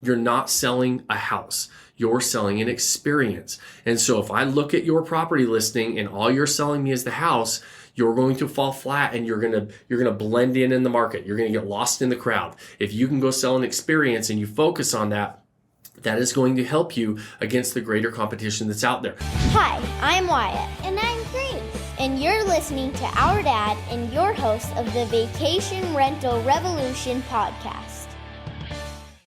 You're not selling a house. You're selling an experience. And so if I look at your property listing and all you're selling me is the house, you're going to fall flat and you're going to blend in the market. You're going to get lost in the crowd. If you can go sell an experience and you focus on that, that is going to help you against the greater competition that's out there. Hi, I'm Wyatt. And I'm Grace. And you're listening to our dad and your host of the Vacation Rental Revolution podcast.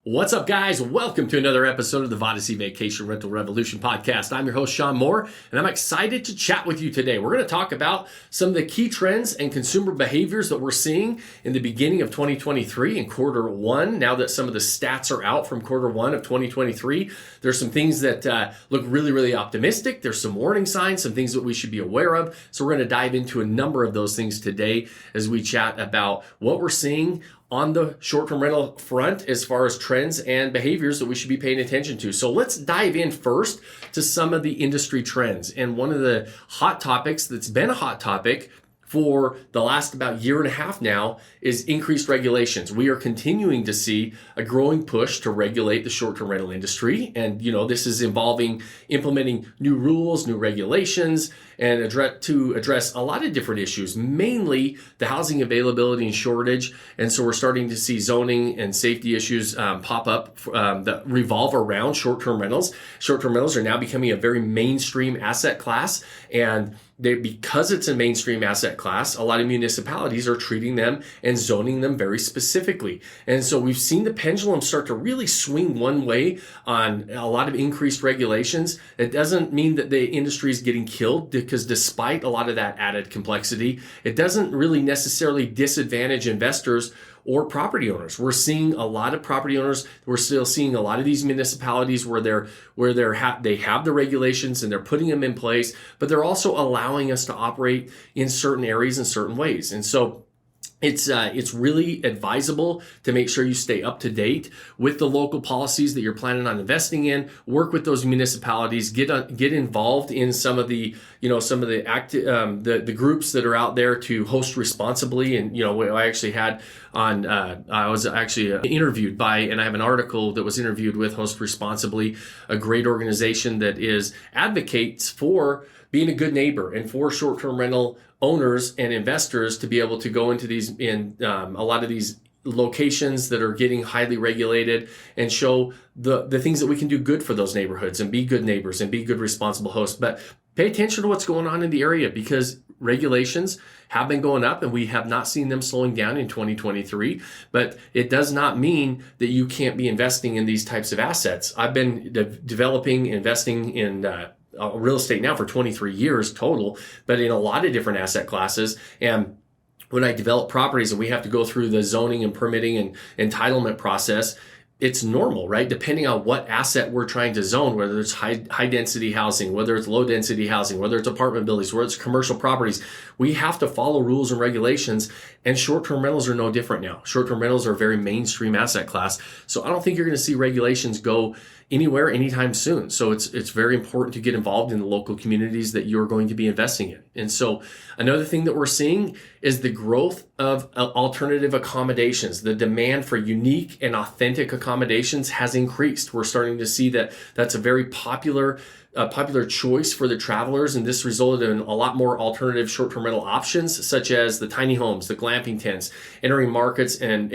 What's up, guys? Welcome to another episode of the Vodyssey Vacation Rental Revolution podcast. I'm your host, Sean Moore, and I'm excited to chat with you today. We're going to talk about some of the key trends and consumer behaviors that we're seeing in the beginning of 2023 in quarter one. Now that some of the stats are out from quarter one of 2023, there's some things that look really, really optimistic. There's some warning signs, some things that we should be aware of. So we're going to dive into a number of those things today as we chat about what we're seeing on the short-term rental front as far as trends and behaviors that we should be paying attention to. So let's dive in first to some of the industry trends. And one of the hot topics that's been a hot topic for the last about year and a half now is increased regulations. We are continuing to see a growing push to regulate the short-term rental industry. And, this is involving implementing new rules, new regulations, and address a lot of different issues, mainly the housing availability and shortage. And so we're starting to see zoning and safety issues pop up that revolve around short-term rentals. Short-term rentals are now becoming a very mainstream asset class, and because it's a mainstream asset class, a lot of municipalities are treating them and zoning them very specifically. And so we've seen the pendulum start to really swing one way on a lot of increased regulations. It doesn't mean that the industry is getting killed, because despite a lot of that added complexity, it doesn't really necessarily disadvantage investors or property owners. We're seeing a lot of property owners. We're still seeing a lot of these municipalities where they have the regulations and they're putting them in place, but they're also allowing us to operate in certain areas in certain ways. And so it's really advisable to make sure you stay up to date with the local policies that you're planning on investing in. Work with those municipalities. Get involved in some of the the groups that are out there to host responsibly. And I actually had on I was actually interviewed by, and I have an article that was interviewed with Host Responsibly, a great organization that advocates for being a good neighbor and for short-term rental owners and investors to be able to go into a lot of these locations that are getting highly regulated and show the things that we can do good for those neighborhoods and be good neighbors and be good responsible hosts. But pay attention to what's going on in the area, because regulations have been going up and we have not seen them slowing down in 2023. But it does not mean that you can't be investing in these types of assets. I've been investing in real estate now for 23 years total, but in a lot of different asset classes. And when I develop properties and we have to go through the zoning and permitting and entitlement process, it's normal, right? Depending on what asset we're trying to zone, whether it's high density housing, whether it's low density housing, whether it's apartment buildings, whether it's commercial properties, we have to follow rules and regulations. And short-term rentals are no different now. Short-term rentals are a very mainstream asset class. So I don't think you're going to see regulations go anywhere anytime soon. So it's very important to get involved in the local communities that you're going to be investing in. And so another thing that we're seeing is the growth of alternative accommodations. The demand for unique and authentic accommodations has increased. We're starting to see that that's a very popular choice for the travelers, and this resulted in a lot more alternative short-term rental options, such as the tiny homes, the glamping tents, entering markets, and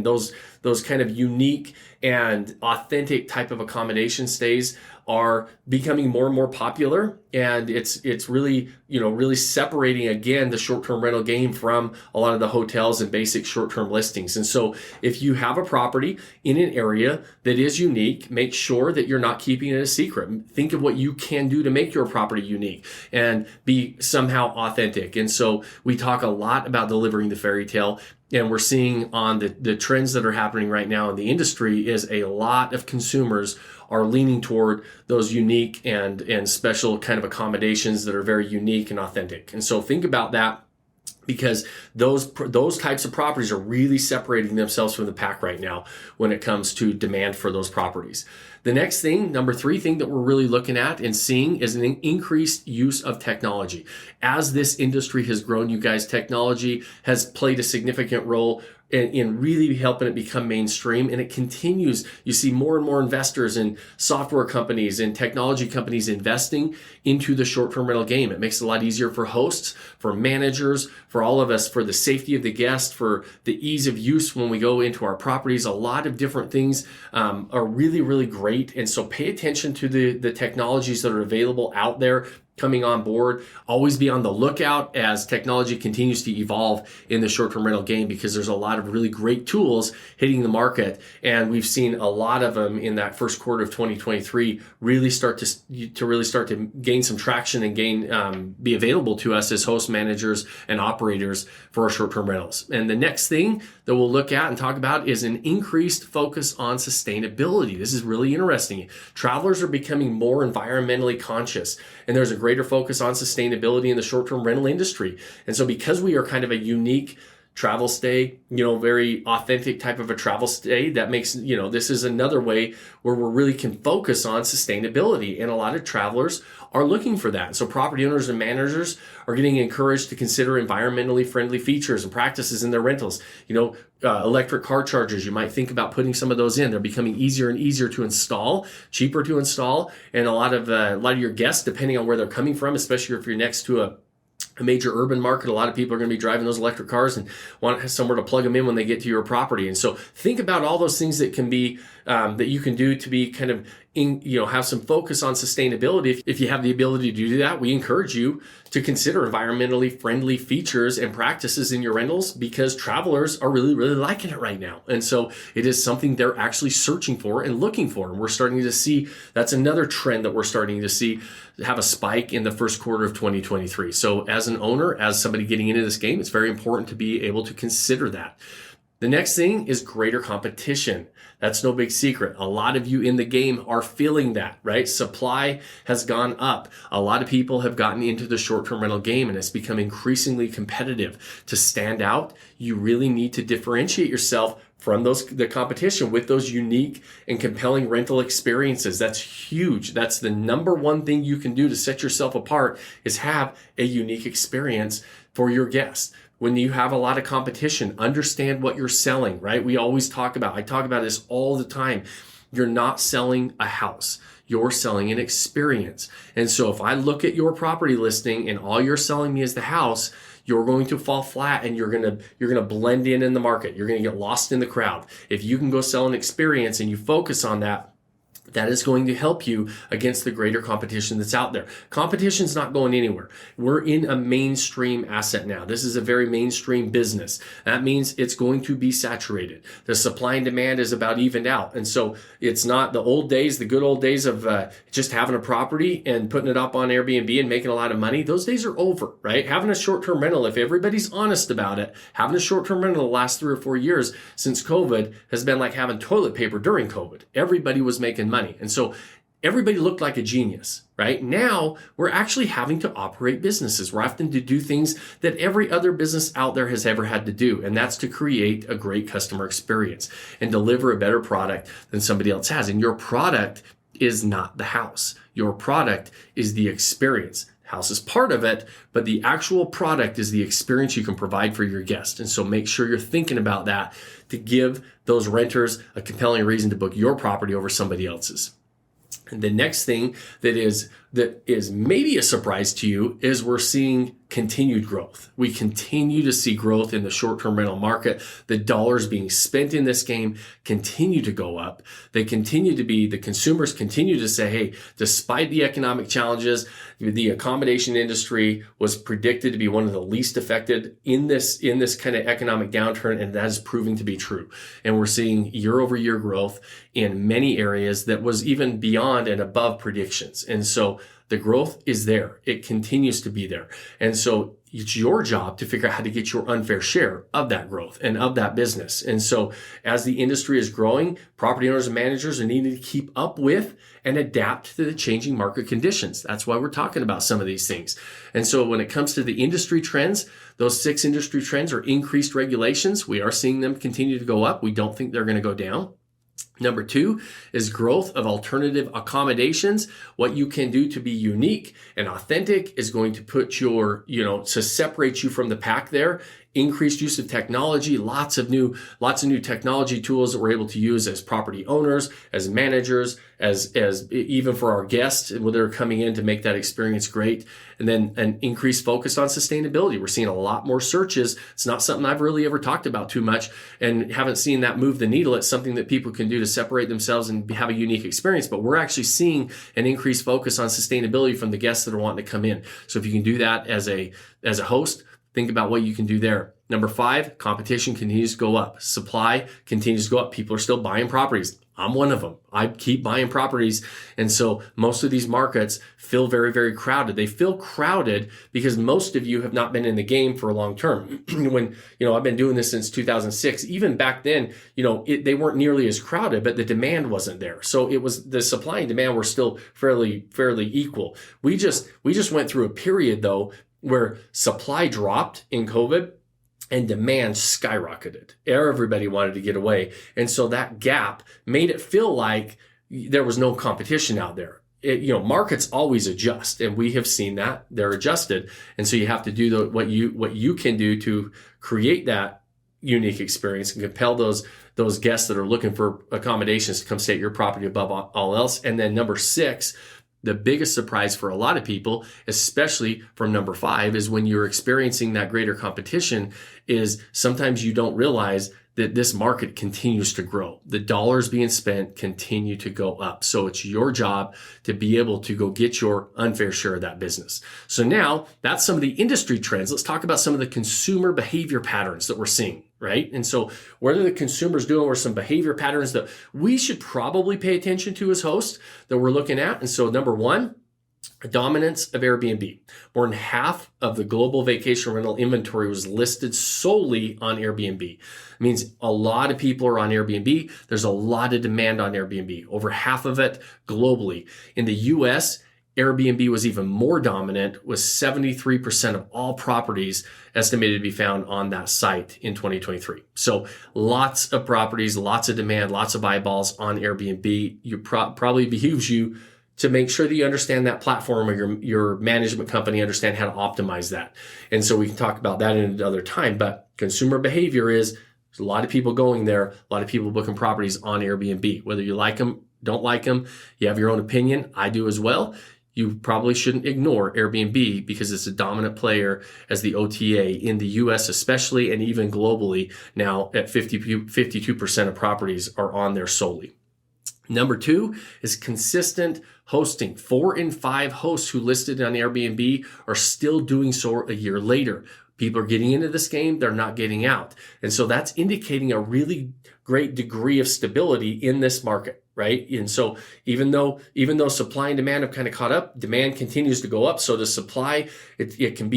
those kind of unique and authentic type of accommodation stays are becoming more and more popular. And it's really, really separating again the short-term rental game from a lot of the hotels and basic short-term listings. And so if you have a property in an area that is unique, make sure that you're not keeping it a secret. Think of what you can do to make your property unique and be somehow authentic. And so we talk a lot about delivering the fairy tale. And we're seeing on the trends that are happening right now in the industry is a lot of consumers are leaning toward those unique and special kind of accommodations that are very unique and authentic. And so think about that, because those types of properties are really separating themselves from the pack right now when it comes to demand for those properties. The next thing, number 3 thing that we're really looking at and seeing is an increased use of technology. As this industry has grown, you guys, technology has played a significant role in really helping it become mainstream. And it continues. You see more and more investors in software companies and technology companies investing into the short-term rental game. It makes it a lot easier for hosts, for managers, for all of us, for the safety of the guest, for the ease of use when we go into our properties. A lot of different things are really, really great. And so pay attention to the technologies that are available out there coming on board. Always be on the lookout as technology continues to evolve in the short-term rental game, because there's a lot of really great tools hitting the market. And we've seen a lot of them in that first quarter of 2023 really start to gain some traction and be available to us as host managers and operators for our short-term rentals. And the next thing that we'll look at and talk about is an increased focus on sustainability. This is really interesting. Travelers are becoming more environmentally conscious, and there's a greater focus on sustainability in the short-term rental industry. And so because we are kind of a unique travel stay, very authentic type of a travel stay, that makes, this is another way where we really can focus on sustainability. And a lot of travelers are looking for that. So property owners and managers are getting encouraged to consider environmentally friendly features and practices in their rentals. Electric car chargers, you might think about putting some of those in. They're becoming easier and easier to install, cheaper to install. And a lot of your guests, depending on where they're coming from, especially if you're next to a major urban market, a lot of people are going to be driving those electric cars and want somewhere to plug them in when they get to your property. And so think about all those things that can be that you can do to be kind of have some focus on sustainability. If you have the ability to do that, we encourage you to consider environmentally friendly features and practices in your rentals, because travelers are really, really liking it right now. And so it is something they're actually searching for and looking for. And we're starting to see, that's another trend that we're starting to see have a spike in the first quarter of 2023. So as an owner, as somebody getting into this game, it's very important to be able to consider that. The next thing is greater competition. That's no big secret. A lot of you in the game are feeling that, right? Supply has gone up. A lot of people have gotten into the short-term rental game, and it's become increasingly competitive. To stand out, you really need to differentiate yourself from the competition with those unique and compelling rental experiences. That's huge. That's the number one thing you can do to set yourself apart, is have a unique experience for your guests. When you have a lot of competition, understand what you're selling, right? I talk about this all the time. You're not selling a house. You're selling an experience. And so if I look at your property listing and all you're selling me is the house, you're going to fall flat, and you're going to blend in the market. You're going to get lost in the crowd. If you can go sell an experience and you focus on that, that is going to help you against the greater competition that's out there. Competition's not going anywhere. We're in a mainstream asset now. This is a very mainstream business. That means it's going to be saturated. The supply and demand is about evened out. And so it's not the good old days of just having a property and putting it up on Airbnb and making a lot of money. Those days are over, right? Having a short-term rental, if everybody's honest about it, having a short-term rental the last 3 or 4 years since COVID has been like having toilet paper during COVID. Everybody was making money. And so everybody looked like a genius, right? Now we're actually having to operate businesses. We're having to do things that every other business out there has ever had to do. And that's to create a great customer experience and deliver a better product than somebody else has. And your product is not the house. Your product is the experience. House is part of it, but the actual product is the experience you can provide for your guest. And so make sure you're thinking about that to give those renters a compelling reason to book your property over somebody else's. And the next thing that is maybe a surprise to you is we're seeing continued growth. We continue to see growth in the short-term rental market. The dollars being spent in this game continue to go up. The consumers continue to say, hey, despite the economic challenges, the accommodation industry was predicted to be one of the least affected in this kind of economic downturn, and that is proving to be true. And we're seeing year-over-year growth in many areas that was even beyond and above predictions. And so the growth is there. It continues to be there. And so it's your job to figure out how to get your unfair share of that growth and of that business. And so as the industry is growing, property owners and managers are needing to keep up with and adapt to the changing market conditions. That's why we're talking about some of these things. And so when it comes to the industry trends, those 6 industry trends are increased regulations. We are seeing them continue to go up. We don't think they're going to go down. Number 2 is growth of alternative accommodations. What you can do to be unique and authentic is going to put to separate you from the pack there increased use of technology, lots of new technology tools that we're able to use as property owners, as managers, as even for our guests when they're coming in to make that experience great. And then an increased focus on sustainability. We're seeing a lot more searches. It's not something I've really ever talked about too much and haven't seen that move the needle. It's something that people can do to separate themselves and have a unique experience. But we're actually seeing an increased focus on sustainability from the guests that are wanting to come in. So if you can do that as a host, think about what you can do there. Number 5, competition continues to go up. Supply continues to go up. People are still buying properties. I'm one of them. I keep buying properties. And so most of these markets feel very, very crowded. They feel crowded because most of you have not been in the game for a long term. When, I've been doing this since 2006. Even back then, they weren't nearly as crowded, but the demand wasn't there. So it was the supply and demand were still fairly equal. We just went through a period though, where supply dropped in COVID and demand skyrocketed. Everybody wanted to get away. And so that gap made it feel like there was no competition out there. Markets always adjust, and we have seen that they're adjusted. And so you have to do what you can do to create that unique experience and compel those guests that are looking for accommodations to come stay at your property above all else. And then number 6, the biggest surprise for a lot of people, especially from number 5, is when you're experiencing that greater competition, is sometimes you don't realize that this market continues to grow. The dollars being spent continue to go up. So it's your job to be able to go get your unfair share of that business. So now that's some of the industry trends. Let's talk about some of the consumer behavior patterns that we're seeing, right? And so what are the consumers doing? Or some behavior patterns that we should probably pay attention to as hosts that we're looking at. And so number 1, dominance of Airbnb. More than half of the global vacation rental inventory was listed solely on Airbnb. It means a lot of people are on Airbnb. There's a lot of demand on Airbnb, over half of it globally. In the US, Airbnb was even more dominant, with 73% of all properties estimated to be found on that site in 2023. So lots of properties, lots of demand, lots of eyeballs on Airbnb. You probably behooves you to make sure that you understand that platform, or your management company understand how to optimize that. And so we can talk about that in another time. But consumer behavior is there's a lot of people going there, a lot of people booking properties on Airbnb. Whether you like them, don't like them, you have your own opinion. I do as well. You probably shouldn't ignore Airbnb because it's a dominant player as the OTA in the US especially, and even globally now at 52% of properties are on there solely. Number 2 is consistent hosting. 4 in 5 hosts who listed on Airbnb are still doing so a year later. People are getting into this game, they're not getting out. And so that's indicating a really great degree of stability in this market, right? And so even though supply and demand have kind of caught up, demand continues to go up. So the supply, it can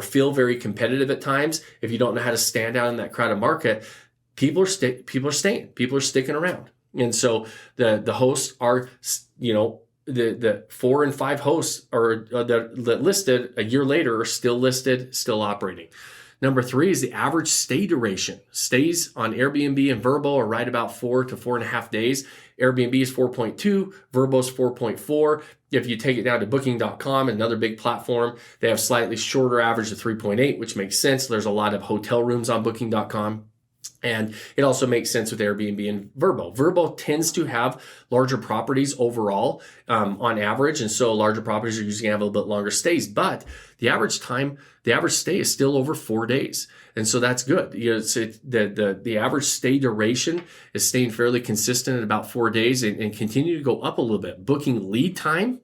feel very competitive at times. If you don't know how to stand out in that crowded market, people are staying, people are sticking around. And so the hosts are, the 4 and 5 hosts are that listed a year later are still listed, still operating. Number 3 is the average stay duration. Stays on Airbnb and Vrbo are right about 4 to 4.5 days. Airbnb is 4.2, Vrbo is 4.4. If you take it down to booking.com, another big platform, they have slightly shorter average of 3.8, which makes sense. There's a lot of hotel rooms on booking.com. And it also makes sense with Airbnb and Vrbo. Vrbo tends to have larger properties overall on average. And so larger properties are usually going to have a little bit longer stays. But the average stay is still over 4 days. And so that's good. The average stay duration is staying fairly consistent at about 4 days and continue to go up a little bit. Booking lead time,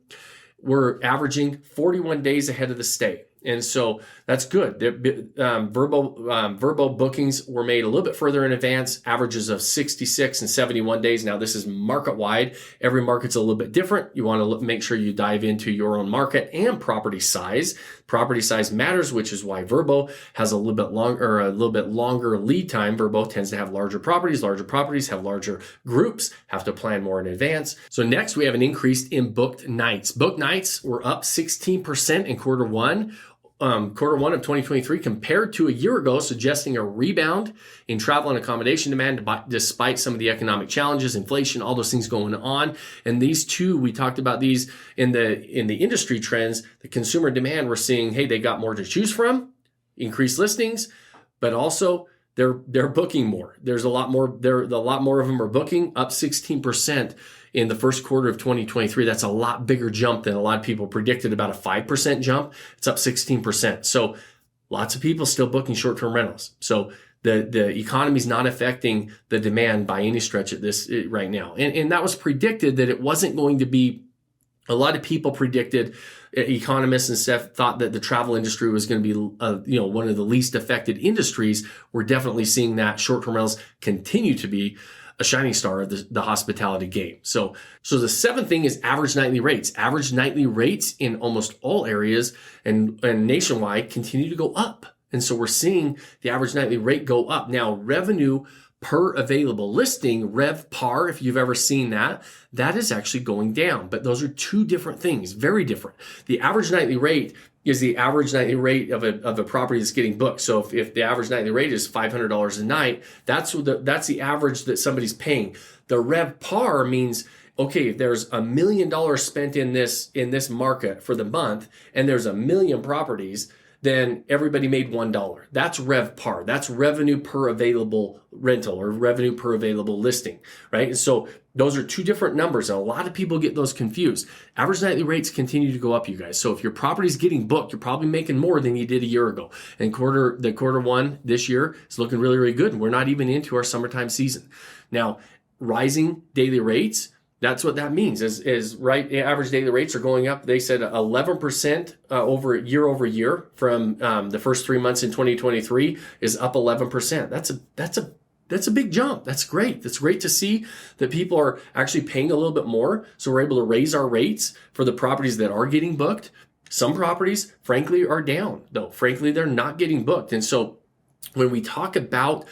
we're averaging 41 days ahead of the stay. And so that's good. Vrbo bookings were made a little bit further in advance, averages of 66 and 71 days. Now, this is market wide. Every market's a little bit different. You want to make sure you dive into your own market and property size. Property size matters, which is why Vrbo has a little bit longer lead time. Vrbo tends to have larger properties. Larger properties have larger groups, have to plan more in advance. So next, we have an increase in booked nights. Booked nights were up 16% in quarter one of 2023 compared to a year ago, suggesting a rebound in travel and accommodation demand despite some of the economic challenges, inflation, all those things going on. And these two, we talked about these in the industry trends. The consumer demand, we're seeing, hey, they got more to choose from, increased listings, but also they're booking more. There's a lot more of them are booking, up 16% in the first quarter of 2023. That's a lot bigger jump than a lot of people predicted, about a 5% jump. It's up 16%. So lots of people still booking short-term rentals. So the economy's not affecting the demand by any stretch at this right now. And that was predicted, that it wasn't going to be. A lot of people predicted, economists and stuff thought that the travel industry was going to be, one of the least affected industries. We're definitely seeing that short-term rentals continue to be a shining star of the hospitality game. So the seventh thing is average nightly rates. Average nightly rates in almost all areas and nationwide continue to go up. And so we're seeing the average nightly rate go up. Now, revenue per available listing, RevPAR, if you've ever seen that is actually going down. But those are two different things, very different. The average nightly rate is the average nightly rate of a property that's getting booked. So if the average nightly rate is $500 a night, that's the average that somebody's paying. The RevPAR means, okay, if there's $1 million spent in this market for the month, and there's 1 million properties, then everybody made $1. That's RevPAR. That's revenue per available rental or revenue per available listing, right? And so those are two different numbers, and a lot of people get those confused. Average nightly rates continue to go up, you guys. So if your property's getting booked, you're probably making more than you did a year ago. And quarter one this year is looking really, really good. We're not even into our summertime season. Now, rising daily rates, that's what that means is right. Average daily rates are going up. They said 11% over year from the first 3 months in 2023 is up 11%. That's a big jump. That's great. That's great to see that people are actually paying a little bit more. So we're able to raise our rates for the properties that are getting booked. Some properties, frankly, are down though. Frankly, they're not getting booked. And so when we talk about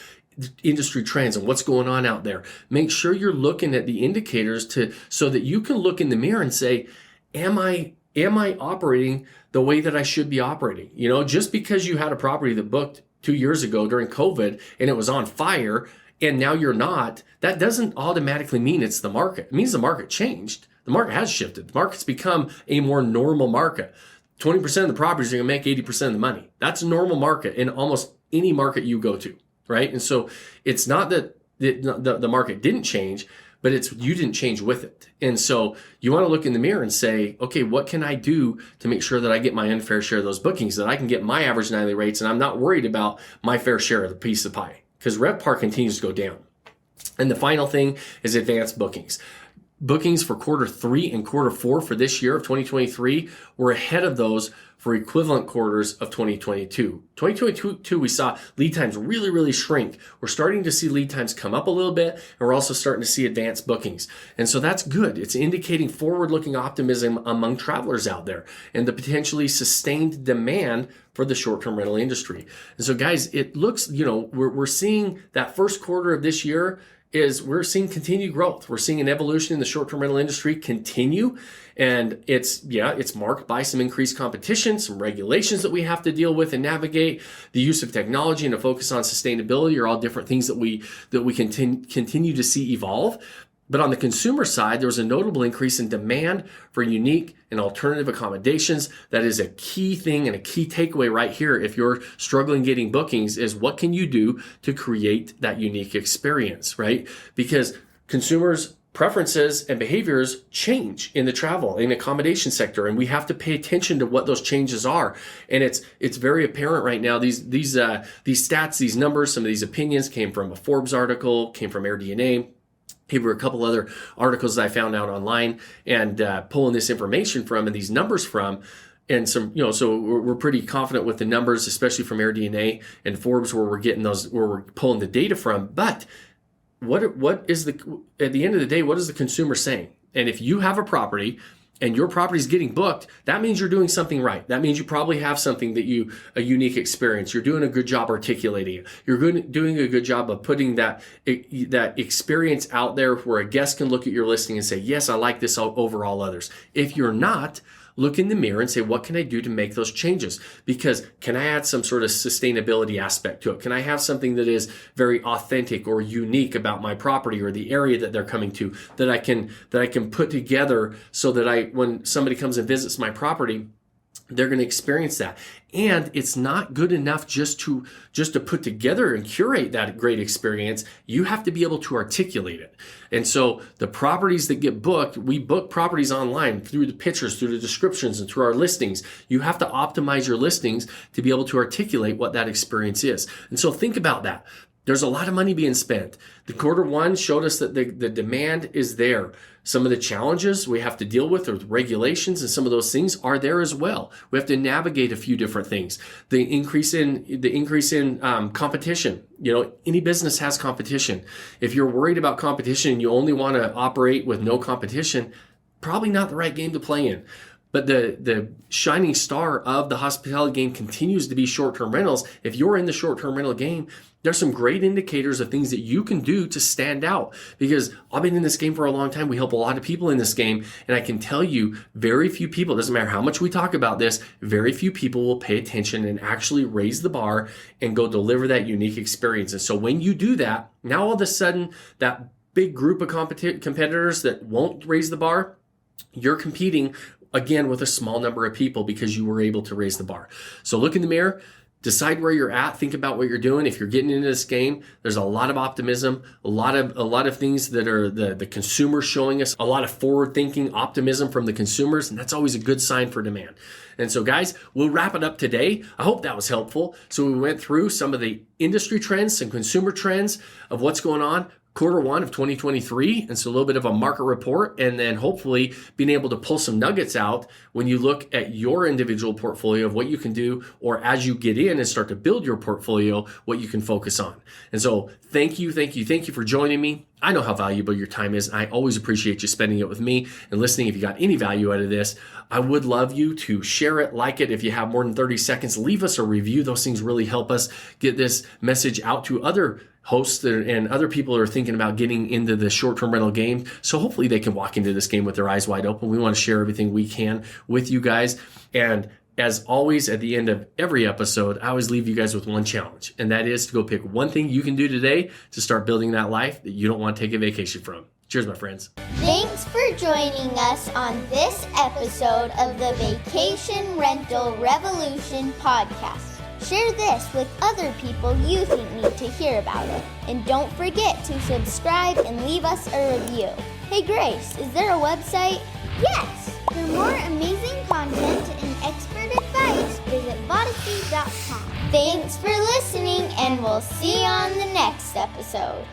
industry trends and what's going on out there, make sure you're looking at the indicators so that you can look in the mirror and say, am I operating the way that I should be operating? Just because you had a property that booked 2 years ago during COVID and it was on fire and now you're not, that doesn't automatically mean it's the market. It means the market changed. The market has shifted. The market's become a more normal market. 20% of the properties are going to make 80% of the money. That's a normal market in almost any market you go to. Right. And so it's not that the market didn't change, but it's you didn't change with it. And so you want to look in the mirror and say, okay, what can I do to make sure that I get my unfair share of those bookings, that I can get my average nightly rates, and I'm not worried about my fair share of the piece of pie, because RevPAR continues to go down. And the final thing is advanced bookings. Bookings for quarter 3 and quarter 4 for this year of 2023 were ahead of those for equivalent quarters of 2022. 2022, we saw lead times really, really shrink. We're starting to see lead times come up a little bit, and we're also starting to see advanced bookings. And so that's good. It's indicating forward-looking optimism among travelers out there and the potentially sustained demand for the short-term rental industry. And so guys, it looks, we're seeing that first quarter of this year we're seeing continued growth. We're seeing an evolution in the short-term rental industry continue. And it's marked by some increased competition, some regulations that we have to deal with and navigate. The use of technology and a focus on sustainability are all different things that we continue to see evolve. But on the consumer side, there was a notable increase in demand for unique and alternative accommodations. That is a key thing and a key takeaway right here. If you're struggling getting bookings, is what can you do to create that unique experience, right? Because consumers' preferences and behaviors change in the travel and accommodation sector, and we have to pay attention to what those changes are. And it's very apparent right now. These stats, these numbers, some of these opinions came from a Forbes article, came from AirDNA. Here were a couple other articles that I found out online and pulling this information from and these numbers from. And some, so we're pretty confident with the numbers, especially from AirDNA and Forbes, where we're pulling the data from. But what is at the end of the day, what is the consumer saying? And if you have a property and your property is getting booked, that means you're doing something right. That means you probably have something a unique experience. You're doing a good job articulating it. You're doing a good job of putting that experience out there where a guest can look at your listing and say, yes, I like this over all others. If you're not, look in the mirror and say, what can I do to make those changes? Because can I add some sort of sustainability aspect to it? Can I have something that is very authentic or unique about my property or the area that they're coming to that I can put together so that when somebody comes and visits my property, they're going to experience that. And it's not good enough just to put together and curate that great experience. You have to be able to articulate it. And so the properties that get booked, we book properties online through the pictures, through the descriptions, and through our listings. You have to optimize your listings to be able to articulate what that experience is. And so think about that. There's a lot of money being spent. The Q1 showed us that the demand is there. Some of the challenges we have to deal with regulations and some of those things are there as well. We have to navigate a few different things. The increase in competition. Any business has competition. If you're worried about competition and you only want to operate with no competition, probably not the right game to play in. But the shining star of the hospitality game continues to be short-term rentals. If you're in the short-term rental game, there's some great indicators of things that you can do to stand out. Because I've been in this game for a long time. We help a lot of people in this game. And I can tell you, very few people, it doesn't matter how much we talk about this, very few people will pay attention and actually raise the bar and go deliver that unique experience. And so when you do that, now all of a sudden, that big group of competitors that won't raise the bar, you're competing again with a small number of people because you were able to raise the bar. So look in the mirror, decide where you're at, think about what you're doing. If you're getting into this game, there's a lot of optimism, a lot of things that are the consumer showing us, a lot of forward thinking optimism from the consumers, and that's always a good sign for demand. And so guys, we'll wrap it up today. I hope that was helpful. So we went through some of the industry trends, some consumer trends of what's going on. Q1 of 2023, and so a little bit of a market report, and then hopefully being able to pull some nuggets out when you look at your individual portfolio of what you can do, or as you get in and start to build your portfolio, what you can focus on. And so thank you for joining me. I know how valuable your time is. I always appreciate you spending it with me and listening. If you got any value out of this, I would love you to share it, like it. If you have more than 30 seconds, leave us a review. Those things really help us get this message out to other hosts and other people who are thinking about getting into the short-term rental game. So hopefully they can walk into this game with their eyes wide open. We want to share everything we can with you guys. And as always, at the end of every episode, I always leave you guys with one challenge, and that is to go pick one thing you can do today to start building that life that you don't want to take a vacation from. Cheers, my friends. Thanks for joining us on this episode of the Vacation Rental Revolution podcast. Share this with other people you think need to hear about it. And don't forget to subscribe and leave us a review. Hey Grace, is there a website? Yes! For more amazing content and expert advice, visit vodacy.com. Thanks for listening, and we'll see you on the next episode.